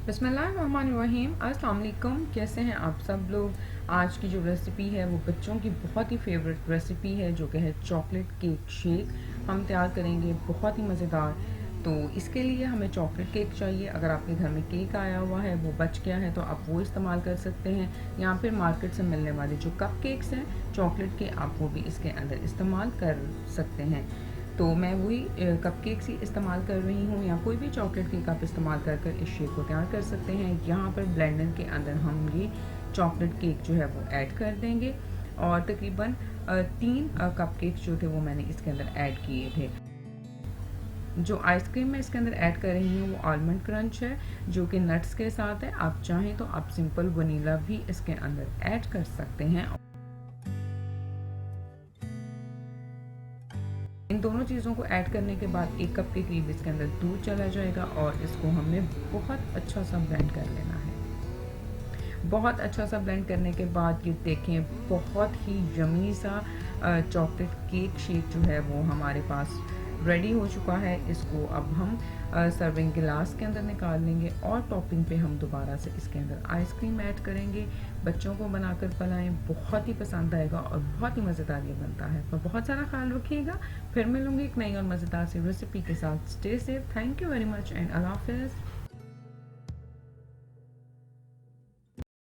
बिस्मिल्लाहिर्रहमानिर्रहीम। अस्सलाम वालेकुम। कैसे हैं आप सब लोग। आज की जो रेसिपी है वो बच्चों की बहुत ही फेवरेट रेसिपी है, जो कि है चॉकलेट केक शेक। हम तैयार करेंगे बहुत ही मज़ेदार। तो इसके लिए हमें चॉकलेट केक चाहिए। अगर आपके घर में केक आया हुआ है, वो बच गया है, तो आप वो इस्तेमाल कर सकते हैं, या फिर मार्केट से मिलने वाले जो कप केक्स हैं चॉकलेट के, आप वो भी इसके अंदर इस्तेमाल कर सकते हैं। तो मैं वही कपकेक्स ही इस्तेमाल कर रही हूँ, या कोई भी चॉकलेट केक आप इस्तेमाल कर इस शेक को तैयार कर सकते हैं। यहाँ पर ब्लेंडर के अंदर हम ये चॉकलेट केक जो है वो ऐड कर देंगे, और तकरीबन 3 कपकेक्स जो थे वो मैंने इसके अंदर ऐड किए थे। जो आइसक्रीम मैं इसके अंदर ऐड कर रही हूँ वो आलमंड क्रंच है, जो कि नट्स के साथ है। आप चाहें तो आप सिंपल वनीला भी इसके अंदर ऐड कर सकते हैं। इन दोनों चीज़ों को ऐड करने के बाद 1 कप के करीब इसके अंदर दूध चला जाएगा, और इसको हमने बहुत अच्छा सा ब्लेंड कर लेना है। बहुत अच्छा सा ब्लेंड करने के बाद ये देखें, बहुत ही यमी सा चॉकलेट केक शेक जो है वो हमारे पास रेडी हो चुका है। इसको अब हम सर्विंग गिलास के अंदर निकाल लेंगे, और टॉपिंग पे हम दोबारा से इसके अंदर आइसक्रीम ऐड करेंगे। बच्चों को बनाकर पिलाएं, बहुत ही पसंद आएगा और बहुत ही मज़ेदार ये बनता है। तो बहुत सारा ख्याल रखिएगा। फिर मिलूंगी एक नई और मज़ेदार सी रेसिपी के साथ। Stay safe. Thank you very much and अल्लाह हाफ़िज़।